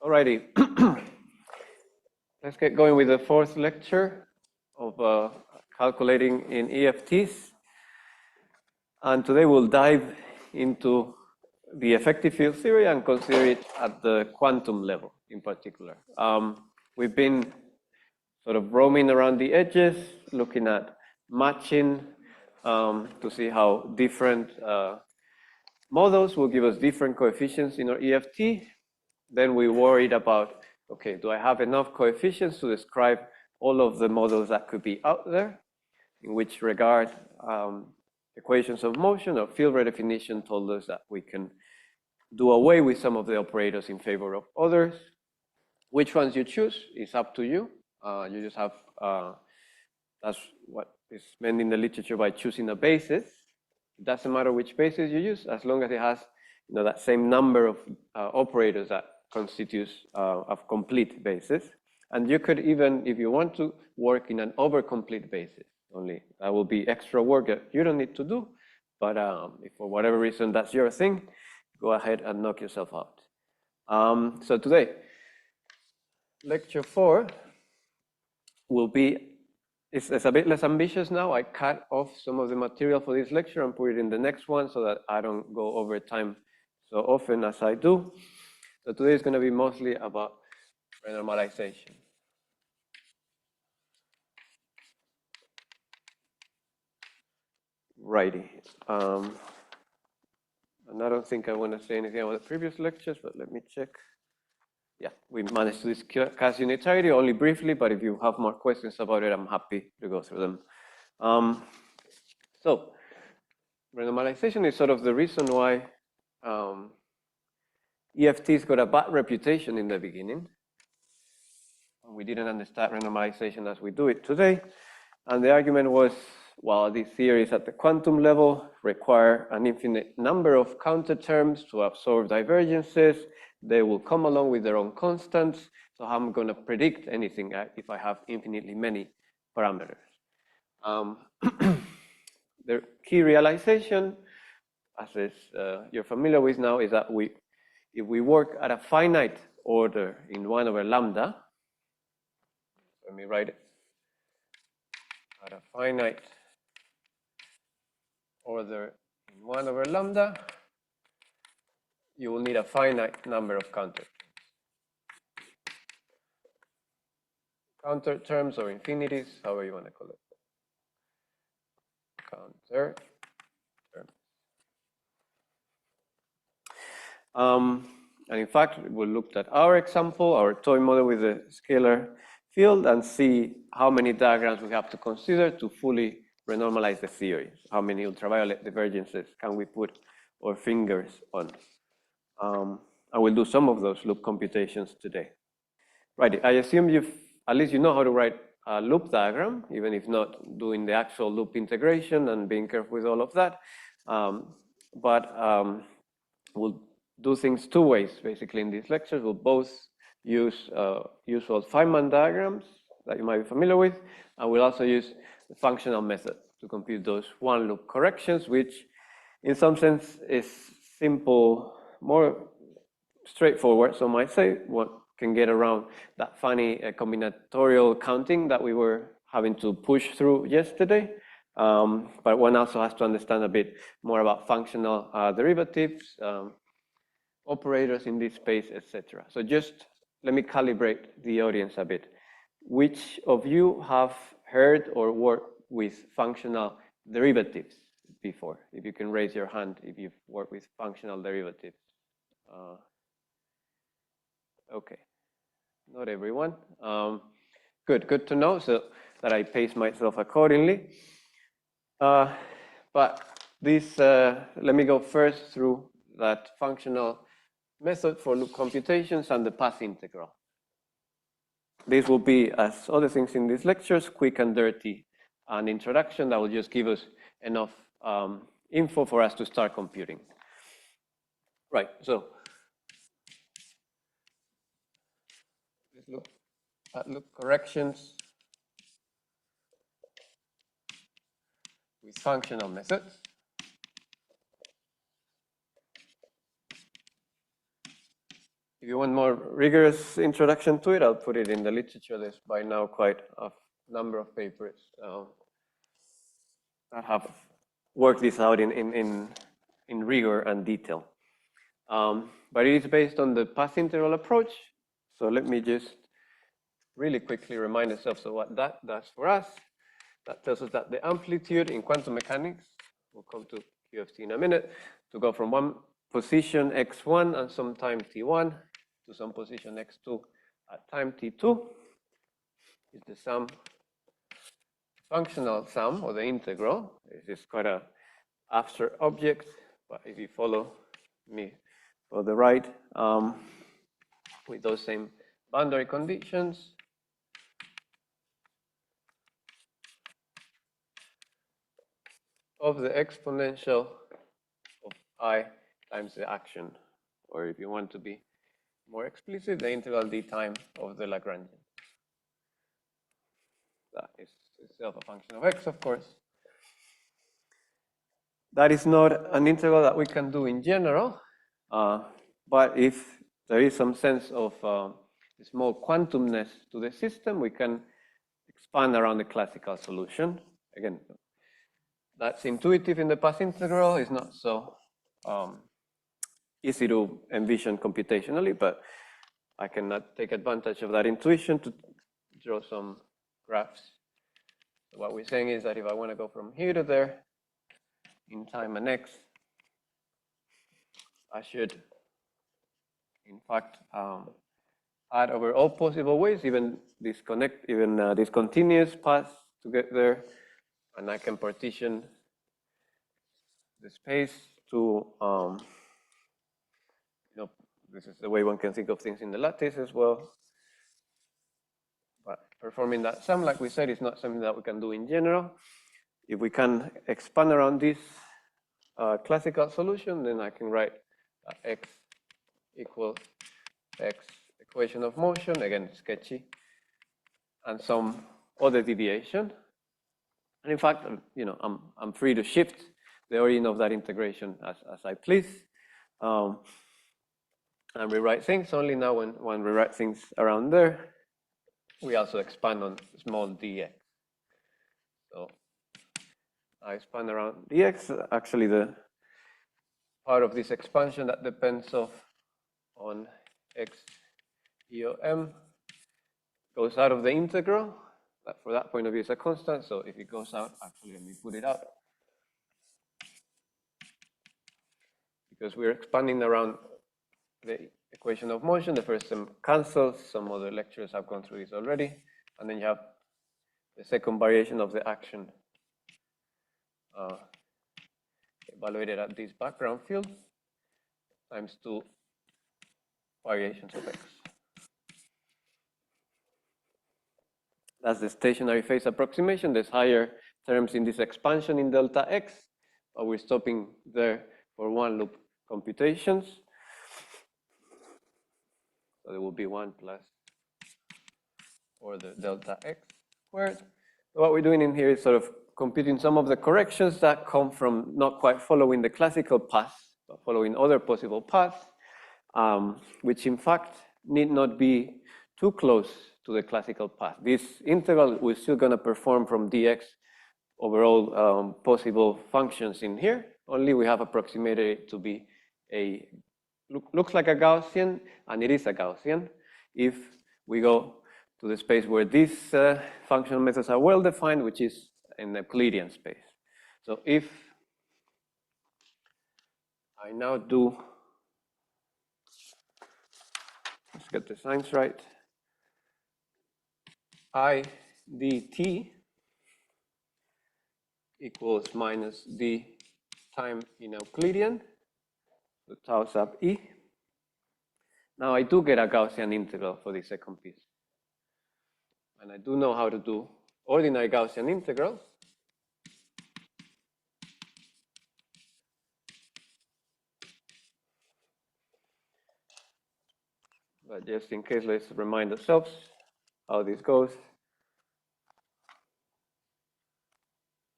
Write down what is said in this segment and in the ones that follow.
Alrighty, let's get going with the fourth lecture of calculating in EFTs. And today we'll dive into the effective field theory and consider it at the quantum level in particular. We've been sort of roaming around the edges, looking at matching to see how different models will give us different coefficients in our EFT. Then we worried about, okay, do I have enough coefficients to describe all of the models that could be out there? In which regard, equations of motion or field redefinition told us that we can do away with some of the operators in favor of others. Which ones you choose is up to you. You just have, that's what is meant in the literature by choosing a basis. It doesn't matter which basis you use, as long as it has that same number of operators that constitutes a complete basis. And you could even, if you want to, work in an overcomplete basis. Only that will be extra work that you don't need to do. But if for whatever reason that's your thing, go ahead and knock yourself out. So today, lecture 4 will be, it's a bit less ambitious now. I cut off some of the material for this lecture and put it in the next one so that I don't go over time so often as I do. So today is going to be mostly about renormalization. Righty. And I don't think I want to say anything about the previous lectures, but let me check. Yeah, we managed to discuss unitarity only briefly, but if you have more questions about it, I'm happy to go through them. So, renormalization is sort of the reason why EFTs got a bad reputation in the beginning. We didn't understand renormalization as we do it today. And the argument was, well, these theories at the quantum level require an infinite number of counter terms to absorb divergences. They will come along with their own constants. So how am I going to predict anything if I have infinitely many parameters? The key realization, as you're familiar with now, is that if we work at a finite order in 1 over lambda, let me write it, at a finite order in 1 over lambda, you will need a finite number of counter terms or infinities, however you want to call it. Counter terms. And in fact, we looked at our example, our toy model with the scalar field, and see how many diagrams we have to consider to fully renormalize the theory. How many ultraviolet divergences can we put our fingers on? I will do some of those loop computations today. Right, I assume at least you know how to write a loop diagram, even if not doing the actual loop integration and being careful with all of that. We'll do things two ways, basically, in these lectures. We'll both use usual Feynman diagrams that you might be familiar with, and we'll also use the functional method to compute those one-loop corrections, which in some sense is simple, more straightforward, some might say. One can get around that funny combinatorial counting that we were having to push through yesterday. But one also has to understand a bit more about functional derivatives, operators in this space, etc. So just let me calibrate the audience a bit. Which of you have heard or worked with functional derivatives before? If you can raise your hand if you've worked with functional derivatives. Okay, not everyone. Good to know, so that I pace myself accordingly. But this, let me go first through that functional method for loop computations and the path integral. This will be, as other things in these lectures, quick and dirty, an introduction that will just give us enough info for us to start computing. Right, so let's look at loop corrections with functional methods. If If you want more rigorous introduction to it, I'll put it in the literature. There's by now quite a number of papers that have worked this out in rigor and detail. But it is based on the path integral approach. So let me just really quickly remind ourselves of what that does for us. That tells us that the amplitude in quantum mechanics, we'll come to QFT in a minute, to go from one position x1 and some time t1 to some position x2 at time t2 is the sum, functional sum, or the integral. This is quite a abstract object, but if you follow me for the right, with those same boundary conditions, of the exponential of I times the action, or if you want to be more explicit, the integral d time of the Lagrangian. That is itself a function of x, of course. That is not an integral that we can do in general, but if there is some sense of small quantumness to the system, we can expand around the classical solution. Again, that's intuitive in the path integral. It's not so easy to envision computationally, but I cannot take advantage of that intuition to draw some graphs. So what we're saying is that if I want to go from here to there in time and x, I should, in fact, add over all possible ways, even discontinuous paths to get there, and I can partition the space to, this is the way one can think of things in the lattice as well. But performing that sum, like we said, is not something that we can do in general. If we can expand around this classical solution, then I can write x equals x equation of motion, again, sketchy, and some other deviation. And in fact, I'm free to shift the origin of that integration as I please. And rewrite things only now when we write things around there. We also expand on small dx. So I expand around dx. Actually, the part of this expansion that depends on x e of m goes out of the integral. That for that point of view is a constant. So if it goes out, actually let me put it out. Because we're expanding around the equation of motion, the first term cancels. Some other lectures have gone through this already. And then you have the second variation of the action evaluated at this background field times 2 variations of x. That's the stationary phase approximation. There's higher terms in this expansion in delta x, but we're stopping there for one loop computations. So there will be 1 plus or the delta x squared. So what we're doing in here is sort of computing some of the corrections that come from not quite following the classical path, but following other possible paths, which in fact need not be too close to the classical path. This integral, we're still going to perform from dx over all possible functions in here. Only we have approximated it to be looks like a Gaussian, and it is a Gaussian if we go to the space where these functional methods are well defined, which is in the Euclidean space. So if I now do, let's get the signs right, I dt equals minus d time in Euclidean, so tau sub e. Now I do get a Gaussian integral for the second piece. And I do know how to do ordinary Gaussian integrals. But just in case, let's remind ourselves how this goes,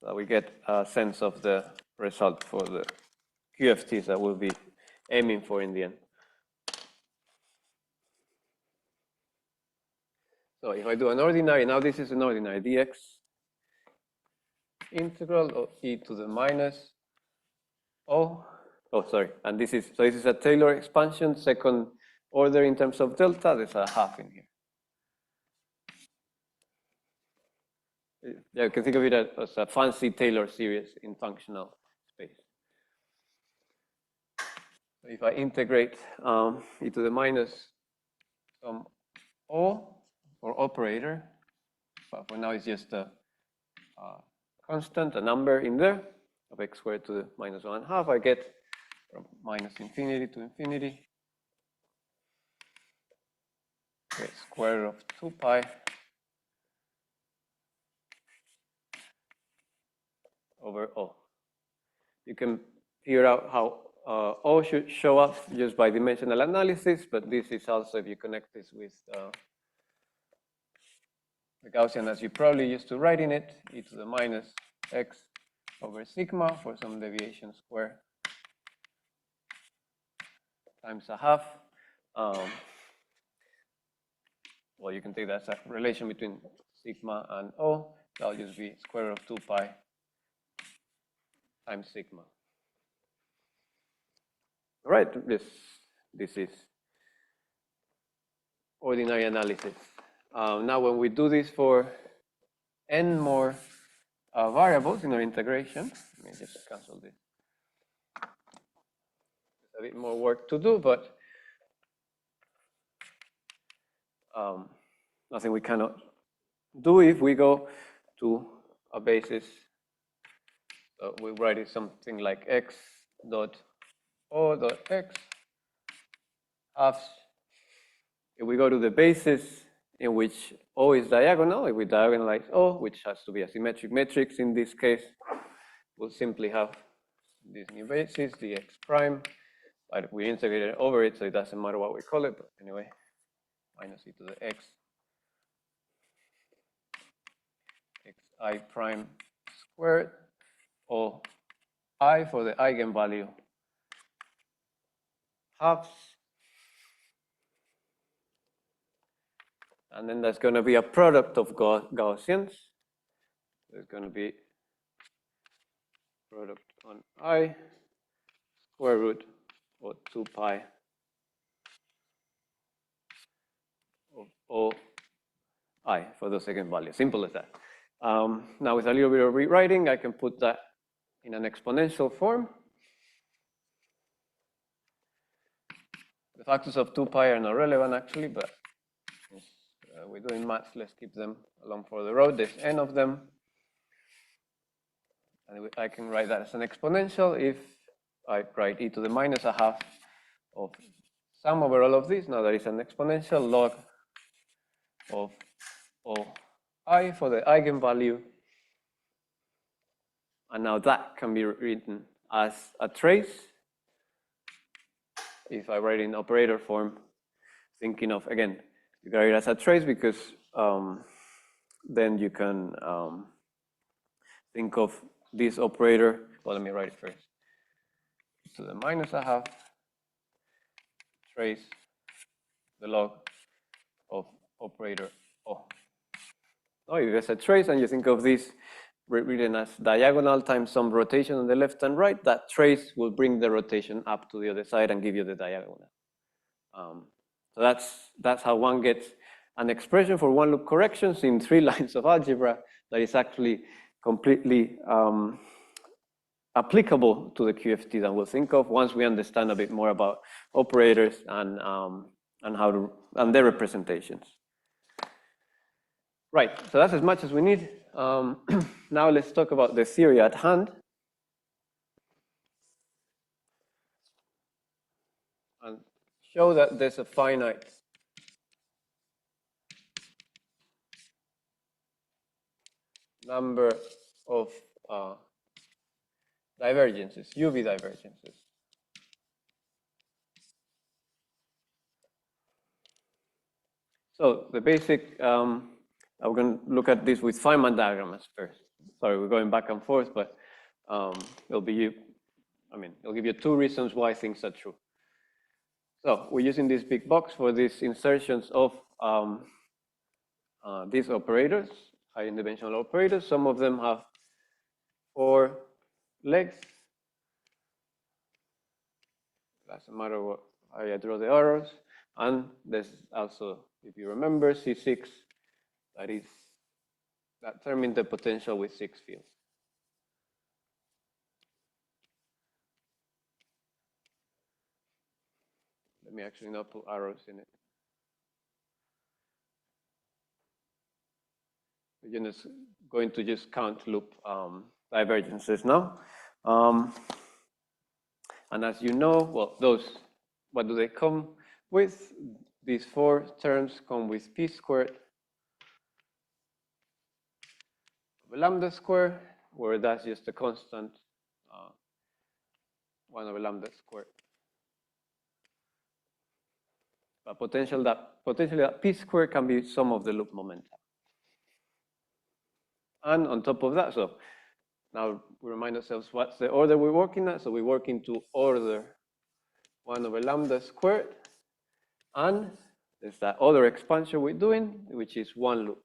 so we get a sense of the result for the QFTs that we'll be aiming for in the end. So if I do an ordinary, now this is an ordinary dx integral of e to the minus o. Oh, sorry. And this is a Taylor expansion, second order in terms of delta. There's a half in here. Yeah, you can think of it as a fancy Taylor series in functional space. So if I integrate e to the minus some o or operator, but for now it's just a constant, a number in there of x squared to the minus 1/2, I get from minus infinity to infinity, okay, square root of 2 pi over O. You can figure out how O should show up just by dimensional analysis, but this is also, if you connect this with the Gaussian as you probably used to writing it, e to the minus x over sigma for some deviation square times a half. Well, you can take that as a relation between sigma and O. That'll just be square root of 2 pi times sigma. All right, this is ordinary analysis. Now, when we do this for n more variables in our integration, let me just cancel this. There's a bit more work to do, but nothing we cannot do if we go to a basis. So we write it something like x dot o dot x halves. If we go to the basis in which O is diagonal, if we diagonalize O, which has to be a symmetric matrix in this case, we'll simply have this new basis, dx prime, but we integrated over it, so it doesn't matter what we call it, but anyway, minus e to the x xi prime squared, O I for the eigenvalue halves. And then there's going to be a product of Gaussians. There's going to be product on I square root of 2 pi of O I for the second value. Simple as that. Now with a little bit of rewriting, I can put that in an exponential form. The factors of 2 pi are not relevant actually, but we're doing maths, let's keep them along for the road. There's n of them. And I can write that as an exponential if I write e to the minus a half of sum over all of this. Now there is an exponential log of I for the eigenvalue. And now that can be written as a trace. If I write in operator form, thinking of, again, you can write it as a trace because then you can think of this operator. Well, let me write it first. To the minus a half trace the log of operator O. Now, if there's a trace and you think of this written as diagonal times some rotation on the left and right, that trace will bring the rotation up to the other side and give you the diagonal. So that's how one gets an expression for one loop corrections in 3 lines of algebra that is actually completely applicable to the QFT that we'll think of once we understand a bit more about operators and their representations. Right, so that's as much as we need. Now let's talk about the theory at hand. And show that there's a finite number of divergences, UV divergences. So the basic, I'm going to look at this with Feynman diagrams first. Sorry, we're going back and forth, but it'll give you 2 reasons why things are true. So we're using this big box for these insertions of these operators, high dimensional operators. Some of them have 4 legs. Doesn't matter what how I draw the arrows. And there's also, if you remember, C6, that determines the potential with 6 fields. Let me actually not put arrows in it. We're just going to just count loop divergences now. And as you know, well, what do they come with? These 4 terms come with p squared over lambda squared, where that's just a constant 1 over lambda squared. But potentially that p squared can be sum of the loop momenta. And on top of that, so now we remind ourselves what's the order we're working at. So we're working to order 1 over lambda squared. And there's that other expansion we're doing, which is 1 loop.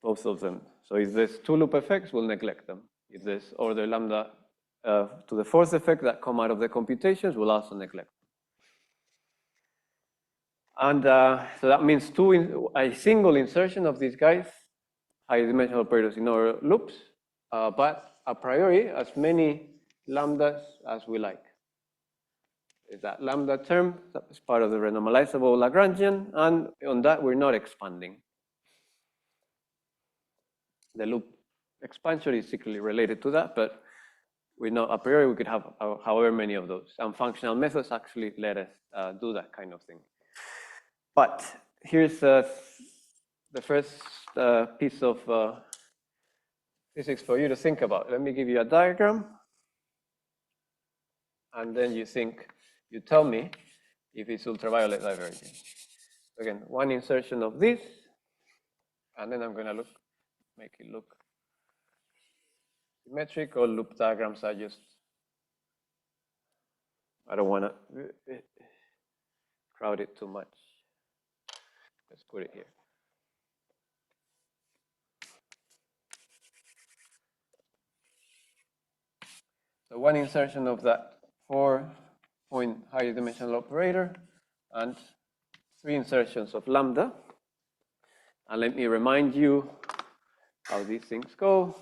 Both of them. So if there's 2 loop effects, we'll neglect them. If there's order lambda to the 4th effect that come out of the computations, we'll also neglect them. And so that means a single insertion of these guys, high dimensional operators in our loops, but a priori as many lambdas as we like. Is that lambda term that is part of the renormalizable Lagrangian, and on that we're not expanding. The loop expansion is secretly related to that, but we know a priori we could have however many of those. And functional methods actually let us do that kind of thing. But here's the first piece of physics for you to think about. Let me give you a diagram, and then you tell me if it's ultraviolet divergent. Again, one insertion of this, and then I'm going to make it look symmetric. Or loop diagrams are just, I don't want to crowd it too much. Let's put it here. So one insertion of that 4-point higher dimensional operator and 3 insertions of lambda. And let me remind you how these things go.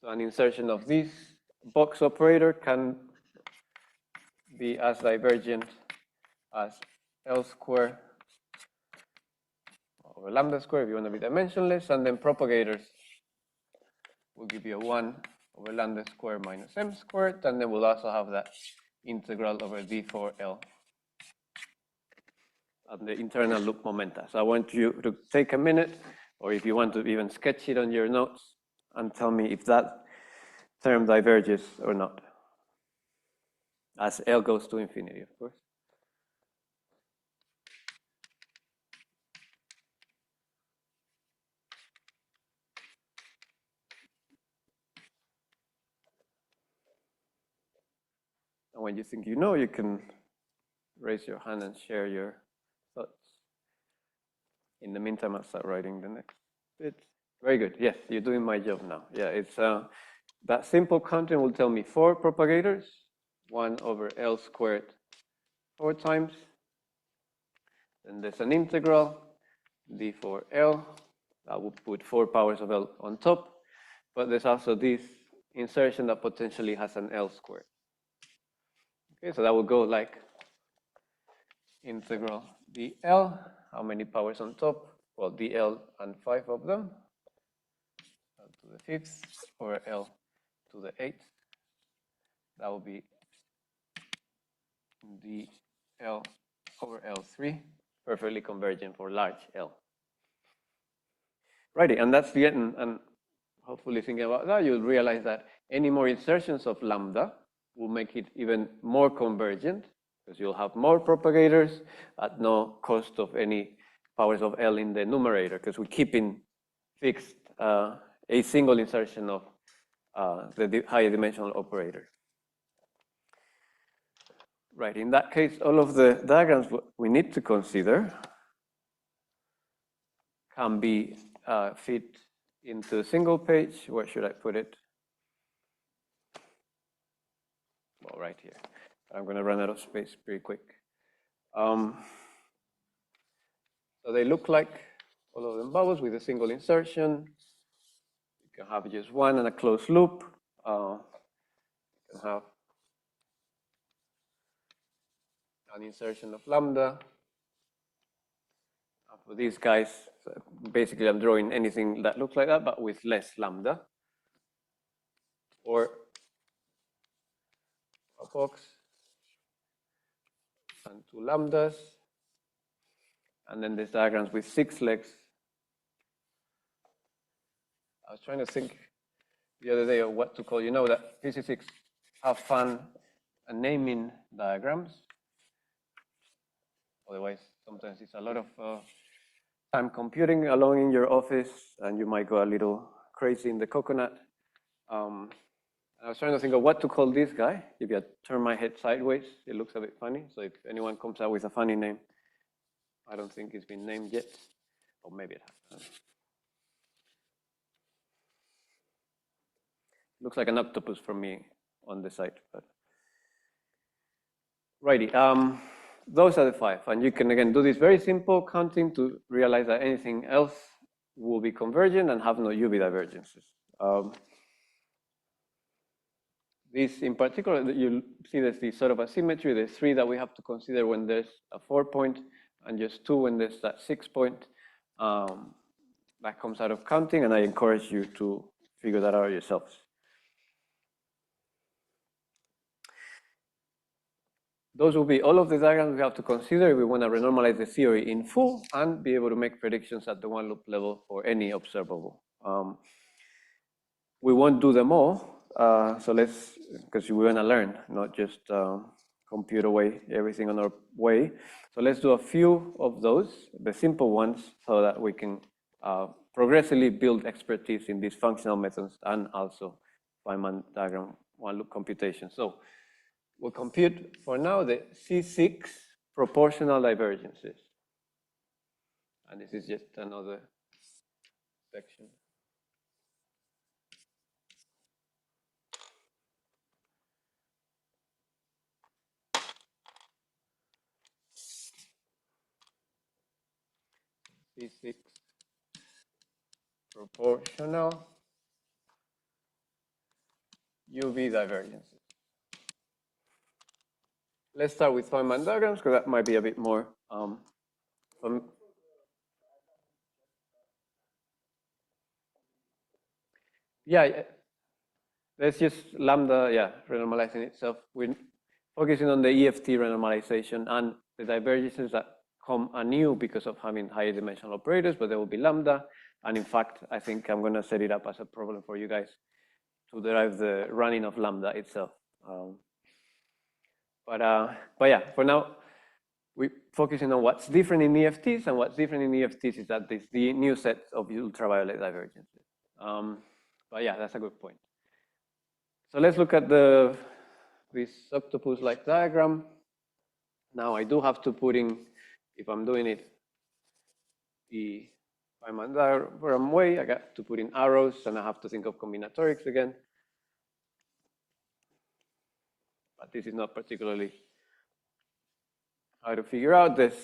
So an insertion of this box operator can be as divergent as L squared over lambda squared if you want to be dimensionless, and then propagators will give you a 1 over lambda squared minus m squared, and then we'll also have that integral over d4L and the internal loop momenta. So I want you to take a minute, or if you want to even sketch it on your notes, and tell me if that term diverges or not, as L goes to infinity, of course. And when you think you know, you can raise your hand and share your thoughts. In the meantime, I'll start writing the next bit. Very good. Yes, you're doing my job now. Yeah, it's that simple counting will tell me 4 propagators, 1 over L squared 4 times. Then there's an integral, d4L. I will put 4 powers of L on top. But there's also this insertion that potentially has an L squared. Okay, so that will go like integral dl. How many powers on top? Well, dl and 5 of them. L to the 5th over L to the 8th. That will be dl over L3, perfectly convergent for large L. Righty, and that's the end. And hopefully thinking about that, you'll realize that any more insertions of lambda will make it even more convergent, because you'll have more propagators at no cost of any powers of L in the numerator, because we're keeping fixed a single insertion of the higher dimensional operator. Right, in that case, all of the diagrams we need to consider can be fit into a single page. Where should I put it? Well, right here. I'm going to run out of space pretty quick. So they look like all of them bubbles with a single insertion. You can have just one and a closed loop. You can have an insertion of lambda. For these guys, so basically I'm drawing anything that looks like that, but with less lambda. Or a box and 2 lambdas. And then there's diagrams with 6 legs. I was trying to think the other day of what to call. You know that physicists have fun naming diagrams. Otherwise, sometimes it's a lot of time computing along in your office, and you might go a little crazy in the coconut. I was trying to think of what to call this guy. If I turn my head sideways, it looks a bit funny. So if anyone comes out with a funny name, I don't think it's been named yet, or maybe it has. Looks like an octopus from me on the side, but righty. Those are the 5, and you can again do this very simple counting to realize that anything else will be convergent and have no UV divergences. This in particular, you see there's this sort of asymmetry. There's 3 that we have to consider when there's a 4-point, and just 2 when there's that 6-point. That comes out of counting, and I encourage you to figure that out yourselves. Those will be all of the diagrams we have to consider if we want to renormalize the theory in full and be able to make predictions at the one loop level for any observable. We won't do them all, so let's, because we want to learn, not just compute away everything on our way. So let's do a few of those, the simple ones, so that we can progressively build expertise in these functional methods and also Feynman diagram one loop computation. So we'll compute for now the C6 proportional divergences. And this is just another section. C6 proportional UV divergences. Let's start with Feynman diagrams, because that might be a bit more yeah, let's just lambda, renormalizing itself. We're focusing on the EFT renormalization and the divergences that come anew because of having higher dimensional operators, but there will be lambda. And in fact, I think I'm going to set it up as a problem for you guys to derive the running of lambda itself. But yeah, for now, we're focusing on what's different in EFTs, and what's different in EFTs is that it's the new set of ultraviolet divergences. But yeah, that's a good point. So let's look at this octopus-like diagram. Now I do have to put in, if I'm doing it the Feynman diagram way, I got to put in arrows, and I have to think of combinatorics again. But this is not particularly hard to figure out. There's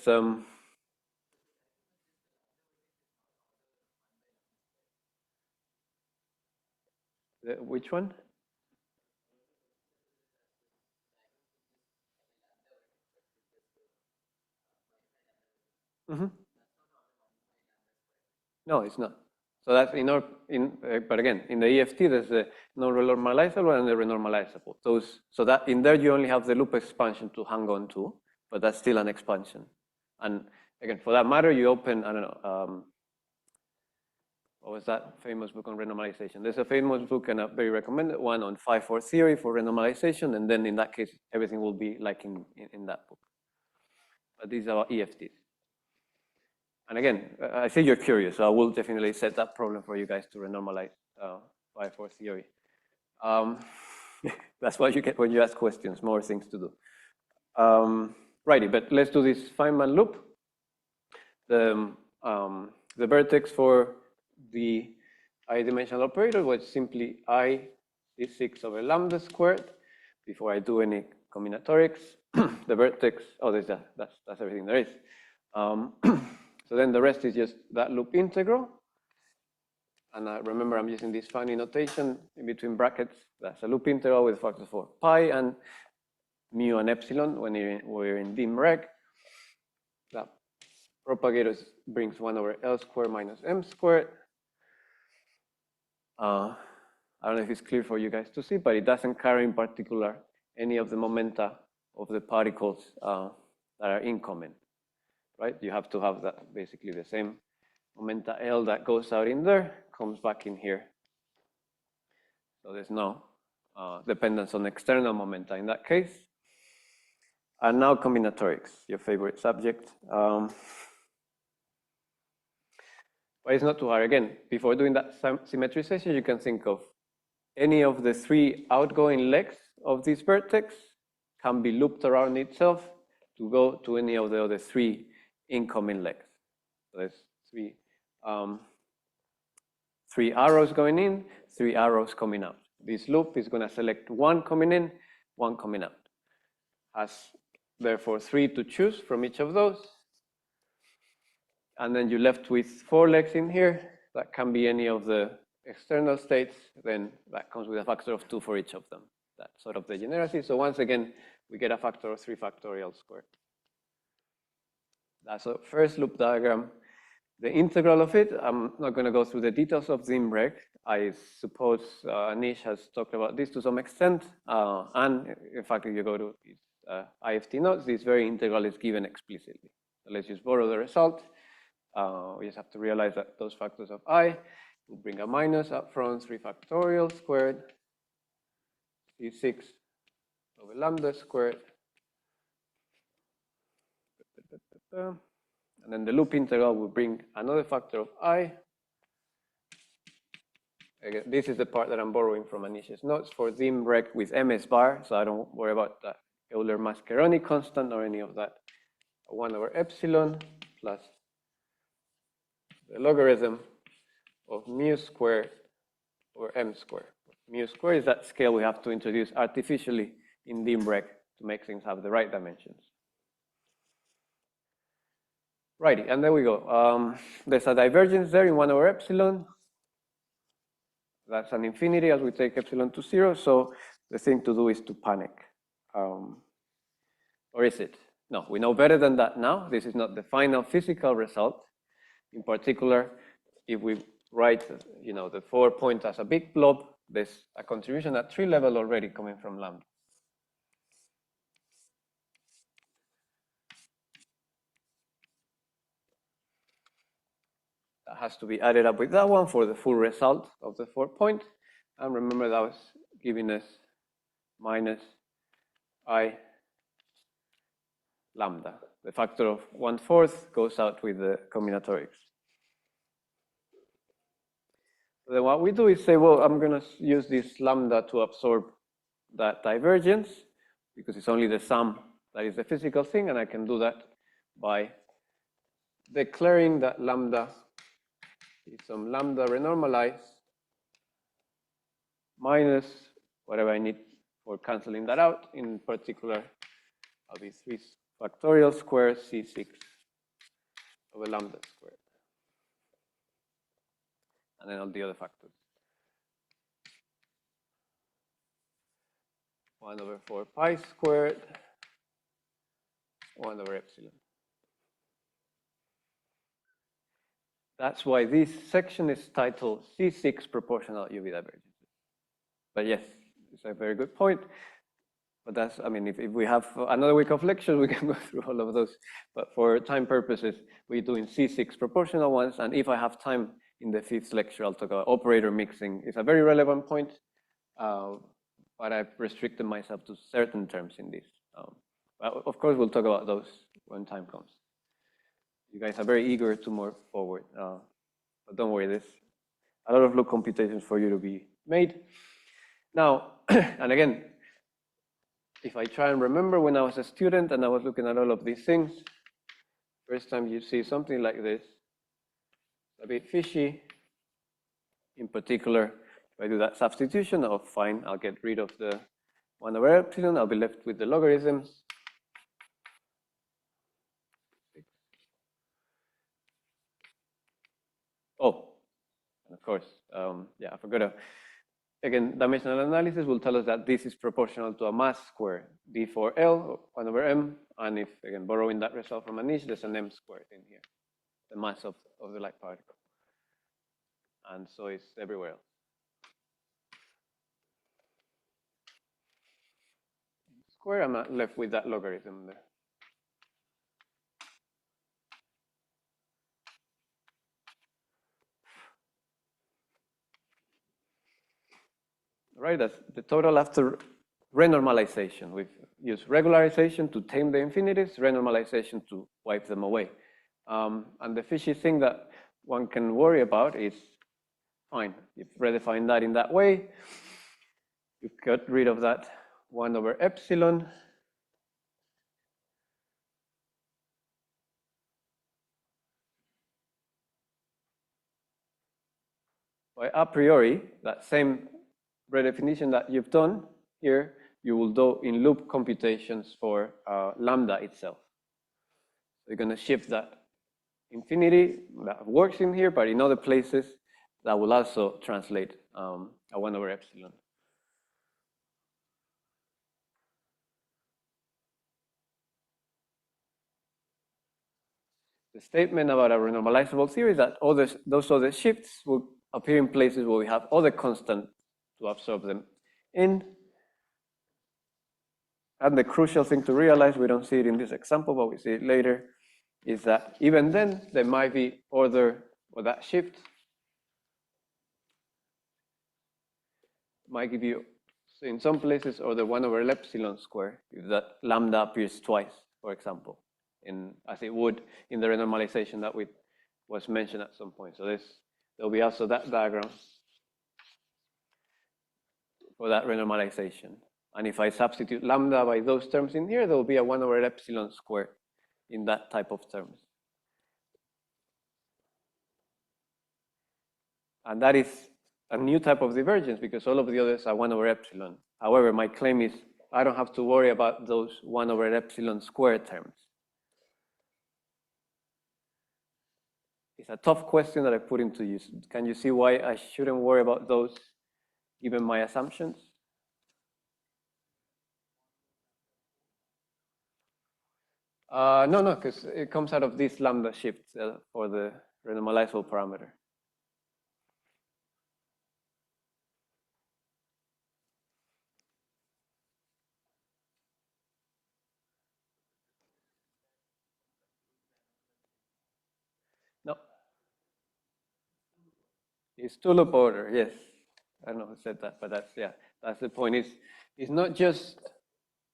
which one? Mm-hmm. No, it's not. So that's but again, in the EFT, there's the non-renormalizable and the renormalizable. So that in there, you only have the loop expansion to hang on to, but that's still an expansion. And again, for that matter, you open, I don't know, what was that famous book on renormalization? There's a famous book and a very recommended one on 5-4 theory for renormalization, and then in that case, everything will be like in that book. But these are EFTs. And again, I think you're curious, so I will definitely set that problem for you guys to renormalize 5-4 theory. That's what you get when you ask questions, more things to do. Righty, but let's do this Feynman loop. The vertex for the I-dimensional operator was simply I C6 over lambda squared. Before I do any combinatorics, the vertex, oh, that's everything there is. So then the rest is just that loop integral. And remember, I'm using this funny notation in between brackets. That's a loop integral with factors for pi and mu and epsilon when we're in dim reg. That propagator brings 1 over L squared minus M squared. I don't know if it's clear for you guys to see, but it doesn't carry in particular any of the momenta of the particles that are incoming, right? You have to have that basically the same momenta L that goes out in there, comes back in here. So there's no dependence on external momenta in that case. And now combinatorics, your favorite subject. But it's not too hard. Again, before doing that symmetrization, you can think of any of the 3 outgoing legs of this vertex can be looped around itself to go to any of the other 3 incoming legs. So there's 3 arrows going in, 3 arrows coming out. This loop is going to select 1 coming in, 1 coming out. Has therefore 3 to choose from each of those. And then you're left with 4 legs in here. That can be any of the external states. Then that comes with a factor of 2 for each of them. That's sort of the degeneracy. So once again, we get a factor of 3 factorial squared. That's a first loop diagram. The integral of it, I'm not going to go through the details of the IMREG. I suppose Anish has talked about this to some extent. And in fact, if you go to IFT notes, this very integral is given explicitly. So let's just borrow the result. We just have to realize that those factors of I will bring a minus up front, 3 factorial squared, C6 over lambda squared. And then the loop integral will bring another factor of I. Again, this is the part that I'm borrowing from Anish's notes for dim reg with MS bar, so I don't worry about that Euler-Mascheroni constant or any of that. 1 over epsilon plus the logarithm of mu squared over m squared. Mu squared is that scale we have to introduce artificially in dim reg to make things have the right dimensions. Righty, and there we go. There's a divergence there in 1 over epsilon. That's an infinity as we take epsilon to 0. So the thing to do is to panic. Or is it? No, we know better than that now. This is not the final physical result. In particular, if we write, the 4 point as a big blob, there's a contribution at 3 level already coming from lambda. That has to be added up with that one for the full result of the 4 point. And remember that was giving us minus I lambda. The factor of 1/4 goes out with the combinatorics. So then what we do is say, well, I'm going to use this lambda to absorb that divergence because it's only the sum that is the physical thing, and I can do that by declaring that lambda is some lambda renormalized minus whatever I need for canceling that out. In particular, I'll be 3 factorial squared C6 over lambda squared. And then all the other factors. 1 over 4 pi squared, 1 over epsilon. That's why this section is titled C6 proportional UV divergences. But yes, it's a very good point. But that's, I mean, if we have another week of lectures, we can go through all of those. But for time purposes, we're doing C6 proportional ones. And if I have time in the 5th lecture, I'll talk about operator mixing. It's a very relevant point, but I've restricted myself to certain terms in this. But of course, we'll talk about those when time comes. You guys are very eager to move forward. But don't worry, there's a lot of loop computations for you to be made. Now, and again, if I try and remember when I was a student and I was looking at all of these things, first time you see something like this, a bit fishy. In particular, if I do that substitution, oh, fine, I'll get rid of the 1 over epsilon, I'll be left with the logarithms. Oh, and of course, yeah, I forgot to, again, dimensional analysis will tell us that this is proportional to a mass square, d for L, 1 over m, and if, again, borrowing that result from Anish, there's an m squared in here, the mass of the light particle. And so it's everywhere else. Square, I'm not left with that logarithm there. Right, that's the total after renormalization. We've used regularization to tame the infinities, renormalization to wipe them away. And the fishy thing that one can worry about is, fine, you've redefined that in that way, you've got rid of that 1 over epsilon. By a priori, that same redefinition that you've done here, you will do in loop computations for lambda itself. So you're going to shift that infinity that works in here, but in other places that will also translate a 1 over epsilon. The statement about a renormalizable theory is that those other shifts will appear in places where we have other constants to absorb them in. And the crucial thing to realize, we don't see it in this example, but we see it later, is that even then, there might be order, or that shift might give you, so in some places, order 1 over epsilon square, if that lambda appears twice, for example, as it would in the renormalization that was mentioned at some point. So there'll be also that diagram for that renormalization. And if I substitute lambda by those terms in here, there will be a 1 over epsilon square in that type of terms. And that is a new type of divergence because all of the others are 1 over epsilon. However, my claim is I don't have to worry about those 1 over epsilon square terms. It's a tough question that I put into you. Can you see why I shouldn't worry about those given my assumptions? No, because it comes out of this lambda shift for the renormalizable parameter. No. It's two-loop order, yes. I don't know who said that, but that's the point. It's not just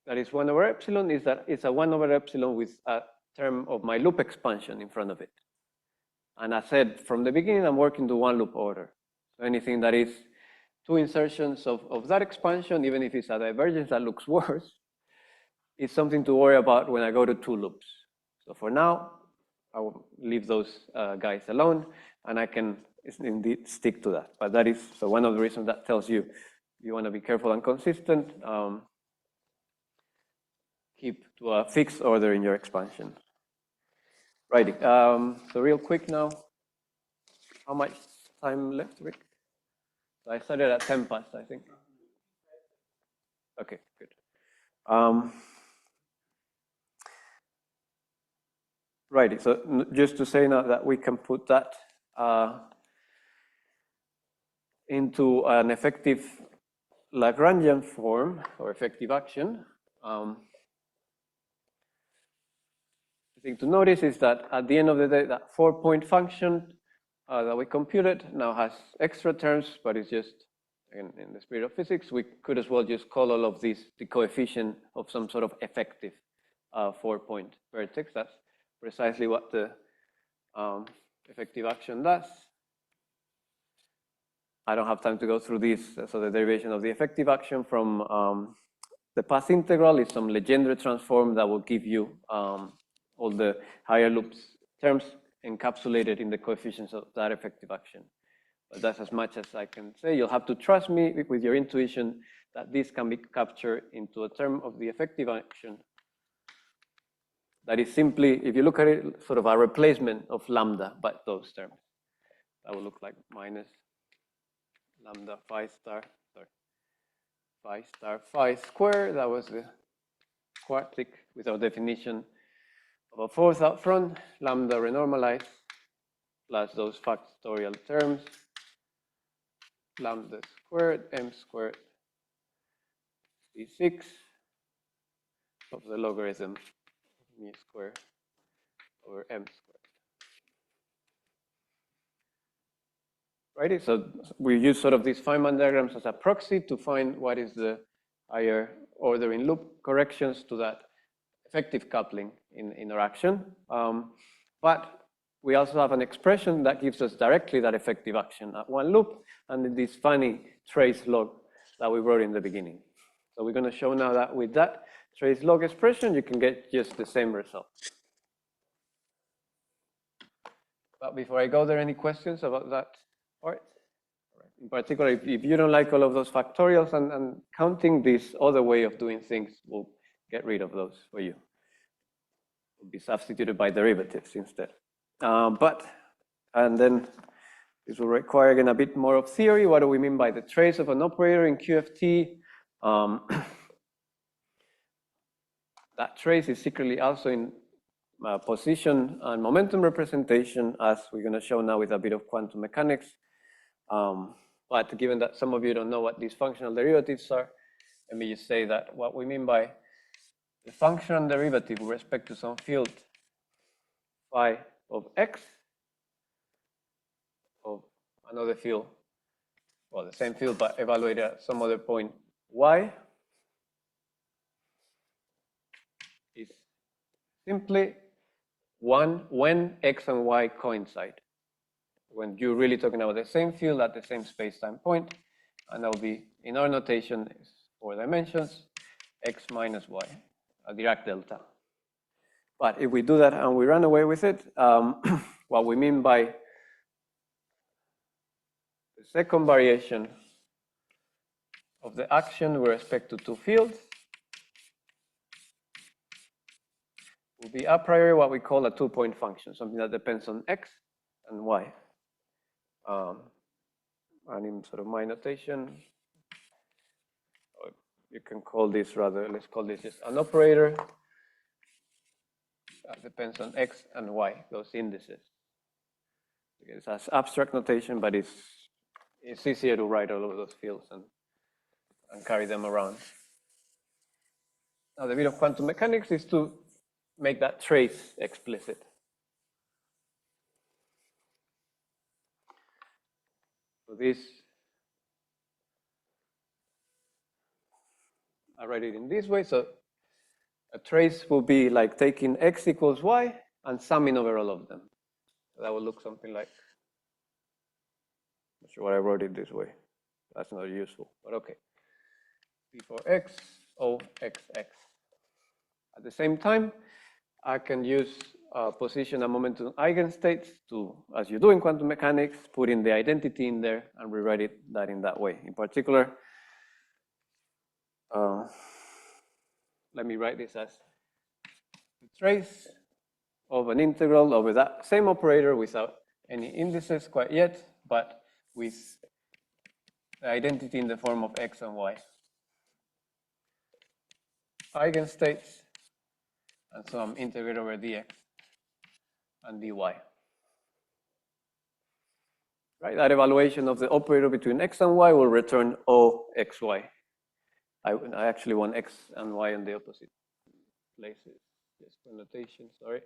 that it's 1 over epsilon, is that it's a 1 over epsilon with a term of my loop expansion in front of it. And I said from the beginning, I'm working to one loop order. So anything that is two insertions of that expansion, even if it's a divergence that looks worse, is something to worry about when I go to two loops. So for now, I will leave those guys alone, and I can indeed stick to that. But that is so one of the reasons that tells you want to be careful and consistent. Keep to a fixed order in your expansion. Righty. So real quick now, how much time left, Rick? So I started at 10 past, I think. Okay, good. Righty. So just to say now that we can put that into an effective Lagrangian form or effective action. The thing to notice is that at the end of the day, that 4-point function that we computed now has extra terms, but it's just, in the spirit of physics, we could as well just call all of these the coefficient of some sort of effective 4-point vertex. That's precisely what the effective action does. I don't have time to go through this. So the derivation of the effective action from The path integral is some Legendre transform that will give you all the higher loops terms encapsulated in the coefficients of that effective action. But that's as much as I can say. You'll have to trust me with your intuition that this can be captured into a term of the effective action that is simply, if you look at it, sort of a replacement of lambda by those terms. That will look like minus lambda phi star, sorry, phi star phi squared. That was the quartic with our definition of a fourth out front, lambda renormalized, plus those factorial terms, lambda squared, m squared, d6 of the logarithm of mu squared over m squared. Right? So we use sort of these Feynman diagrams as a proxy to find what is the higher order in loop corrections to that effective coupling in interaction. But we also have an expression that gives us directly that effective action at one loop and this funny trace log that we wrote in the beginning. So we're going to show now that with that trace log expression, you can get just the same result. But before I go there, any questions about that part? In particular, if you don't like all of those factorials and counting, this other way of doing things will get rid of those for you. It will be substituted by derivatives instead. And then this will require again a bit more of theory. What do we mean by the trace of an operator in QFT? That trace is secretly also in position and momentum representation, as we're going to show now with a bit of quantum mechanics. But given that some of you don't know what these functional derivatives are, let me just say that what we mean by the functional derivative with respect to some field phi of x of another field, well, the same field but evaluated at some other point y, is simply one when x and y coincide. When you're really talking about the same field at the same space-time point, and that will be, in our notation, is 4 dimensions, x minus y, a Dirac delta. But if we do that and we run away with it, what we mean by the second variation of the action with respect to two fields will be a priori what we call a two-point function, something that depends on x and y. And in sort of my notation, or you can call this rather, let's call this just an operator that depends on x and y, those indices. It's as abstract notation, but it's easier to write all of those fields and carry them around. Now the bit of quantum mechanics is to make that trace explicit. So this, I write it in this way. So a trace will be like taking x equals y and summing over all of them. So that will look something like, I'm not sure why I wrote it this way. That's not useful, but okay. P for x, O, x, x. At the same time, I can use position and momentum eigenstates to, as you do in quantum mechanics, put in the identity in there and rewrite that in that way. In particular, let me write this as the trace of an integral over that same operator without any indices quite yet, but with the identity in the form of x and y. Eigenstates, and so I'm integrate over dx and dy. Right, that evaluation of the operator between x and y will return O x, y. I actually want x and y in the opposite places. Just for notation, sorry.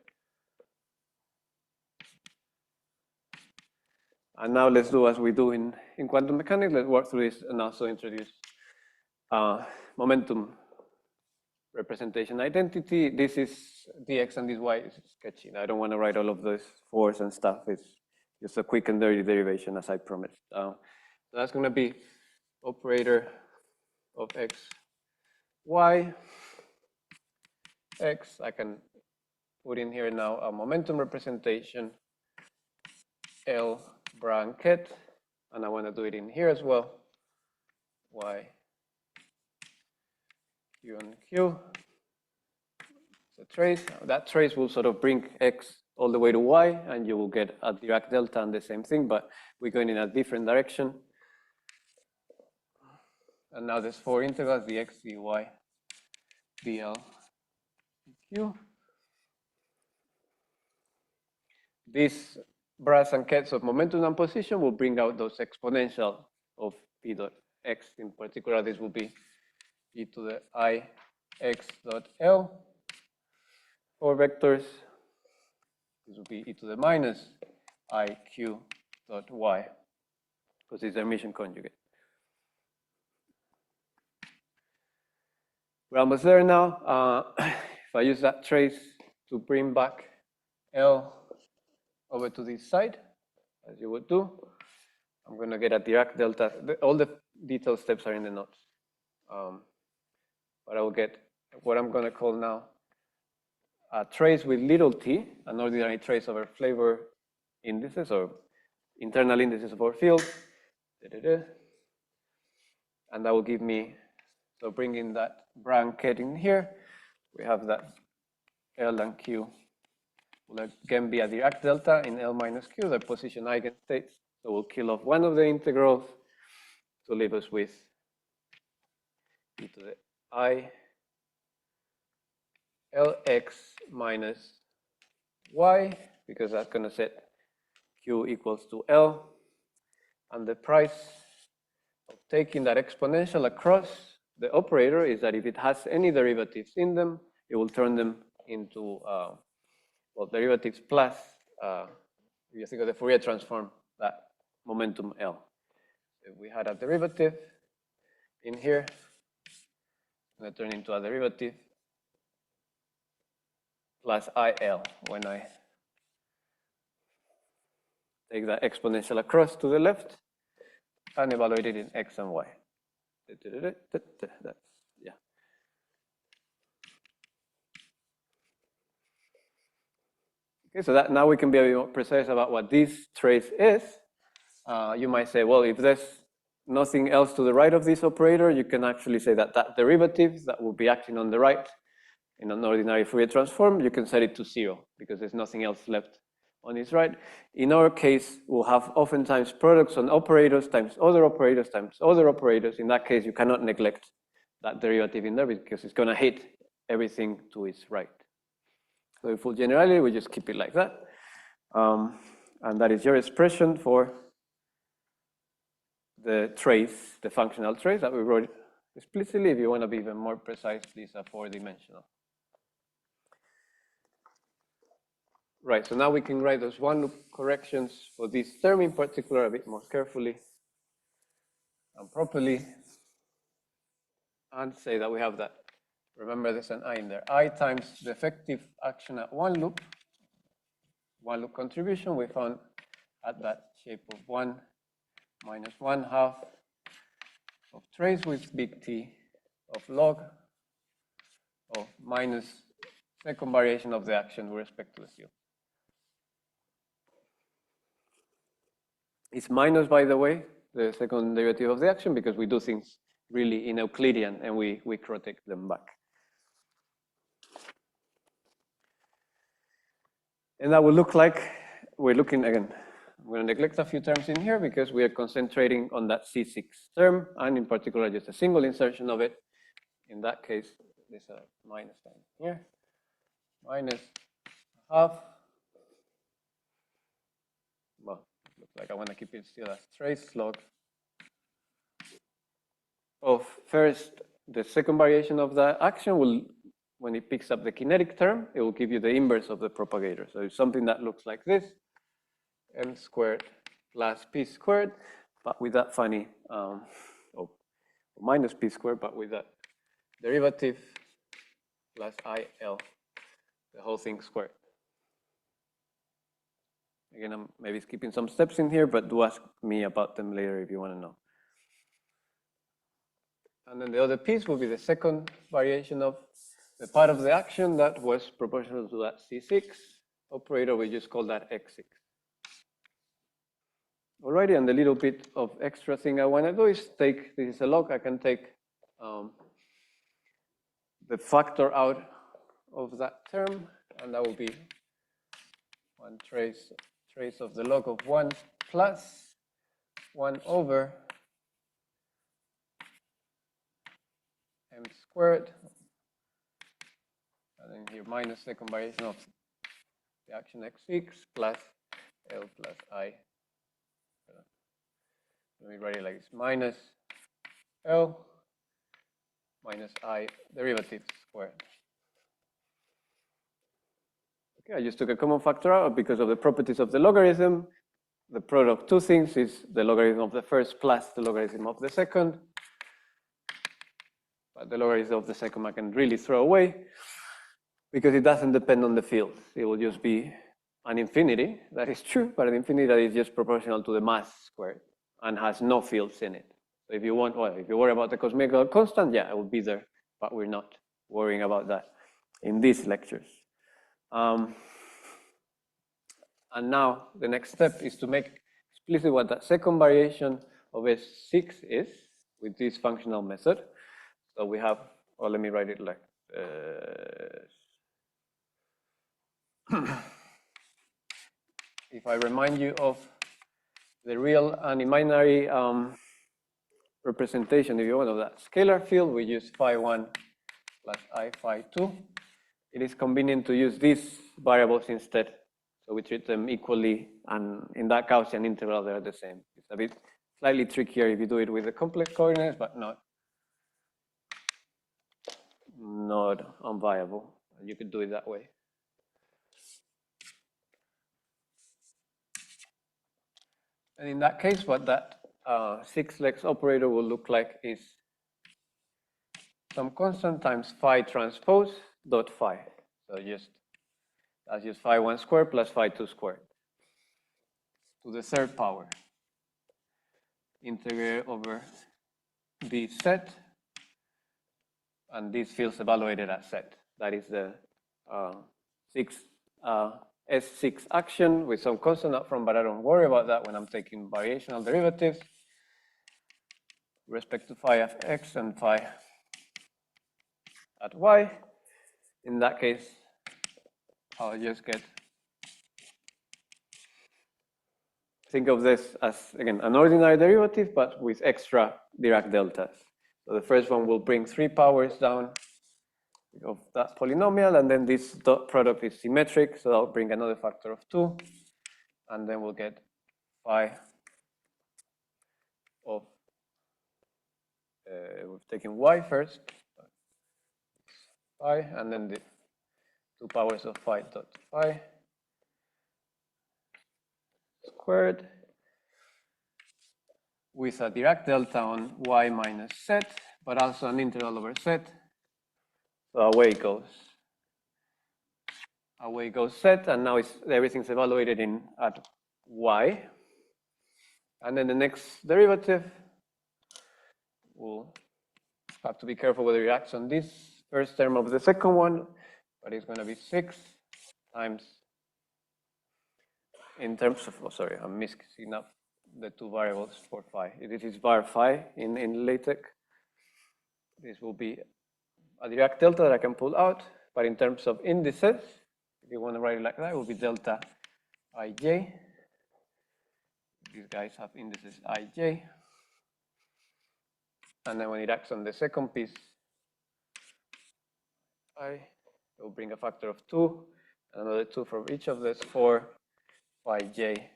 And now let's do as we do in quantum mechanics. Let's work through this and also introduce momentum representation identity. This is dx and this y is sketchy. I don't want to write all of this force and stuff. It's just a quick and dirty derivation, as I promised. So that's going to be operator of x y, x. I can put in here now a momentum representation, L bracket, and I want to do it in here as well, y, q and q. So trace, that trace will sort of bring x all the way to y, and you will get a Dirac delta and the same thing, but we're going in a different direction. And now there's four integrals, dx, dy, dl, q. These brass and kets of momentum and position will bring out those exponential of p dot x. In particular, this will be e to the I x dot L. Four vectors. This will be e to the minus iq dot y, because it's Hermitian conjugate. We're almost there now. If I use that trace to bring back L over to this side, as you would do, I'm going to get a Dirac delta. All the detailed steps are in the notes. But I will get what I'm going to call now a trace with little t, an ordinary trace over flavor indices or internal indices of our field. And that will give me, so bringing that bracket in here, we have that L and Q will again be a Dirac delta in L minus Q, the position eigenstates. So we'll kill off one of the integrals to leave us with e to the I Lx minus y, because that's going to set Q equals to L. And the price of taking that exponential across the operator is that if it has any derivatives in them, it will turn them into, well, derivatives plus, if you think of the Fourier transform, that momentum L. If we had a derivative in here, it's going to turn into a derivative plus IL when I take that exponential across to the left and evaluate it in x and y. That's, yeah. Okay, so that now we can be a bit more precise about what this trace is. You might say, well, if there's nothing else to the right of this operator, you can actually say that that derivative that will be acting on the right in an ordinary Fourier transform, you can set it to 0 because there's nothing else left on its right. In our case, we'll have oftentimes products on operators times other operators times other operators. In that case, you cannot neglect that derivative in there because it's going to hit everything to its right. So in full generality, we just keep it like that. And that is your expression for the trace, the functional trace that we wrote explicitly. If you want to be even more precise, these are 4-dimensional. Right, so now we can write those one loop corrections for this term in particular a bit more carefully and properly, and say that we have that. Remember, there's an I in there. I times the effective action at one loop contribution we found at that shape of 1 minus 1/2 of trace with big T of log of minus second variation of the action with respect to the field. It's minus, by the way, the second derivative of the action, because we do things really in Euclidean and we protect them back. And that will look like we're looking again. I'm going to neglect a few terms in here because we are concentrating on that C6 term, and in particular just a single insertion of it. In that case, there's a minus sign here, minus 1/2. Well, it looks like I want to keep it still as trace log of first, the second variation of the action will, when it picks up the kinetic term, it will give you the inverse of the propagator. So it's something that looks like this, m squared plus p squared, but with that funny, minus p squared, but with that derivative plus IL, the whole thing squared. Again, I'm maybe skipping some steps in here, but do ask me about them later if you want to know. And then the other piece will be the second variation of the part of the action that was proportional to that C6 operator. We just call that X6. Alrighty, and the little bit of extra thing I want to do is take, this is a log, I can take the factor out of that term, and that will be one trace of the log of 1 plus 1 over m squared, and then here minus second variation of the action x6 plus L plus I. Let me write it like this, minus L minus I derivative squared. Okay, I just took a common factor out because of the properties of the logarithm. The product of two things is the logarithm of the first plus the logarithm of the second. But the logarithm of the second I can really throw away because it doesn't depend on the field. It will just be an infinity, that is true, but an infinity that is just proportional to the mass squared and has no fields in it. So if you want, well, if you worry about the cosmical constant, yeah, it will be there, but we're not worrying about that in these lectures. And now the next step is to make explicit what that second variation of S6 is with this functional method. So we have, or let me write it like if I remind you of the real and imaginary representation, if you want, of that scalar field, we use phi1 plus I phi2. It is convenient to use these variables instead. So we treat them equally, and in that Gaussian integral, they're the same. It's a bit slightly trickier if you do it with the complex coordinates, but not unviable. You could do it that way. And in that case, what that 6-legs operator will look like is some constant times phi transpose dot phi. So that's just phi1 squared plus phi2 squared to the third power. Integrate over the set, and these fields evaluated as set. That is the S6 action with some constant up front, but I don't worry about that when I'm taking variational derivatives with respect to phi of x and phi at y. In that case, I'll just think of this as, again, an ordinary derivative, but with extra Dirac deltas. So the first one will bring 3 powers down of that polynomial, and then this dot product is symmetric, so I'll bring another factor of 2, and then we'll get phi of, we've taken y first, phi, and then the 2 powers of phi dot phi squared with a Dirac delta on y minus set, but also an integral over set. So away it goes. Away goes set, and now everything's evaluated at y. And then the next derivative, we'll have to be careful whether it acts on this first term of the second one, but it's going to be 6 times, in terms of, oh, sorry, I'm mixing up the two variables for phi. This is var phi in LaTeX. This will be a Dirac delta that I can pull out, but in terms of indices, if you want to write it like that, it will be delta ij. These guys have indices ij. And then when it acts on the second piece, it will bring a factor of 2, and another 2 from each of these 4 phi j.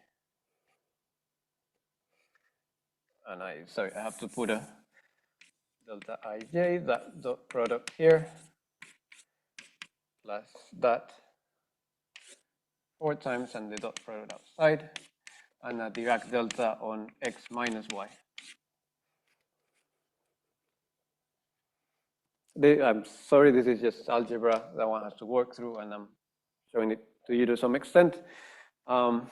And I have to put a delta ij, that dot product here, plus that 4 times, and the dot product outside, and a Dirac delta on x minus y. I'm sorry, this is just algebra that one has to work through, and I'm showing it to you to some extent. The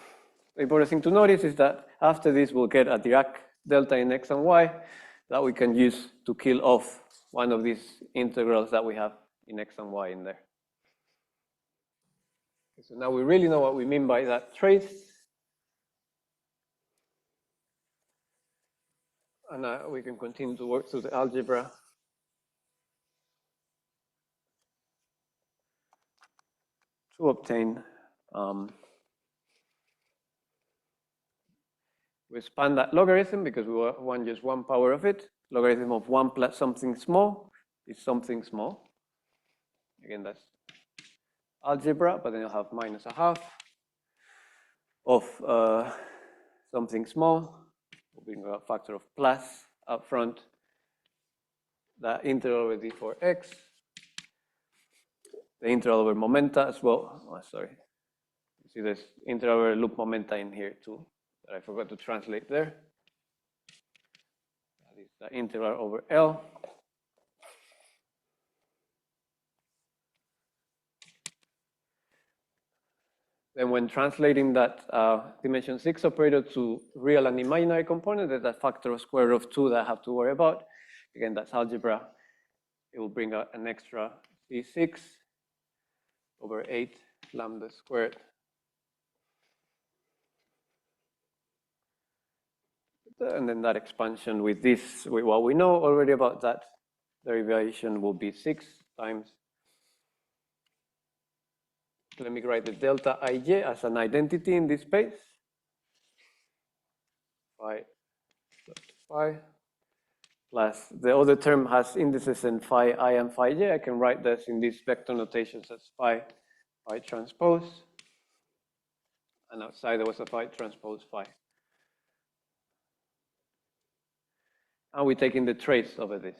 important thing to notice is that after this, we'll get a Dirac delta in x and y, that we can use to kill off one of these integrals that we have in x and y in there. So now we really know what we mean by that trace. And we can continue to work through the algebra. To obtain, we expand that logarithm because we want just one power of it. Logarithm of 1 plus something small is something small. Again, that's algebra, but then you'll have minus a half of something small. We'll bring a factor of plus up front. The integral over d for x. The integral over momenta as well. Oh, sorry. You see there's integral over loop momenta in here too, that I forgot to translate there. That is the integral over L. Then when translating that dimension 6 operator to real and imaginary component, there's that factor of square root of 2 that I have to worry about. Again, that's algebra. It will bring out an extra C6 over 8 lambda squared. And then that expansion with this, with what we know already about that derivation, will be 6 times. Let me write the delta ij as an identity in this space. Phi plus phi plus the other term has indices in phi I and phi j. I can write this in these vector notations as phi transpose. And outside there was a phi transpose phi. And we're taking the trace over this.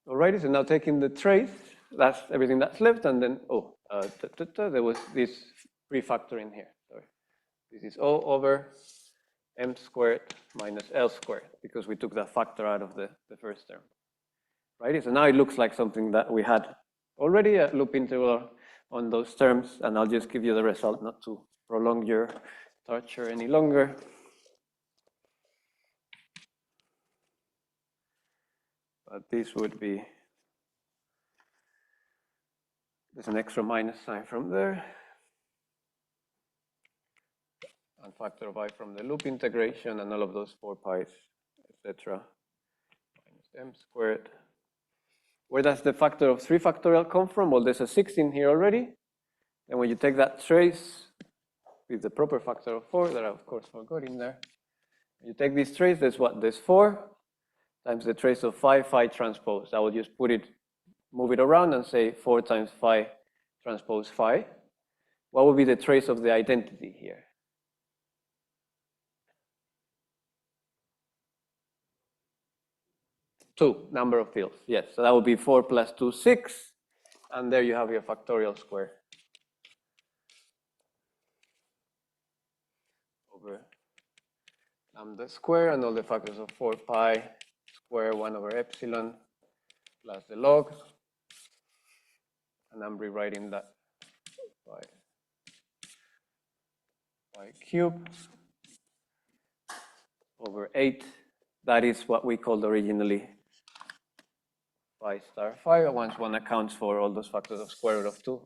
Alrighty, so now taking the trace, that's everything that's left, and then, there was this prefactor in here. Sorry. This is O over m squared minus L squared, because we took that factor out of the first term. Right, so now it looks like something that we had already, a loop integral on those terms, and I'll just give you the result not to prolong your torture any longer. But this would be, there's an extra minus sign from there. And factor of I from the loop integration and all of those 4 pi's, etc. Minus m squared. Where does the factor of 3 factorial come from? Well, there's a 6 in here already. And when you take that trace with the proper factor of 4, that I of course forgot in there, you take this trace, there's what? There's 4 times the trace of phi transpose. I will just move it around and say 4 times phi transpose phi. What would be the trace of the identity here? Two, number of fields, yes. So that would be 4 plus 2, 6. And there you have your factorial square over lambda square and all the factors of 4 pi square 1 over epsilon plus the log. And I'm rewriting that pi cube over 8. That is what we called originally phi star phi, once one accounts for all those factors of square root of 2.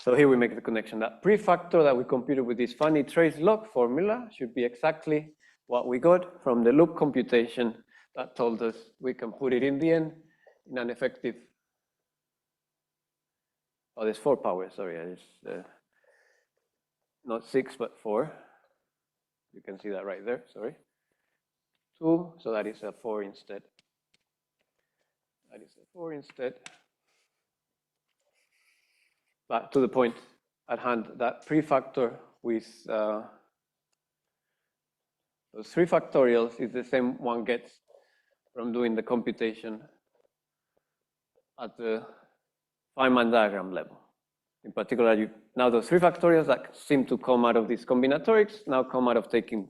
So here we make the connection. That prefactor that we computed with this funny trace log formula should be exactly what we got from the loop computation that told us we can put it in the end in an effective, oh, there's 4 powers, sorry, it's not 6, but 4. You can see that right there, sorry. 2, so that is a 4 instead. That is a 4 instead. But to the point at hand, that prefactor with those 3 factorials is the same one gets from doing the computation at the Feynman diagram level. In particular, now those 3 factorials that seem to come out of these combinatorics now come out of taking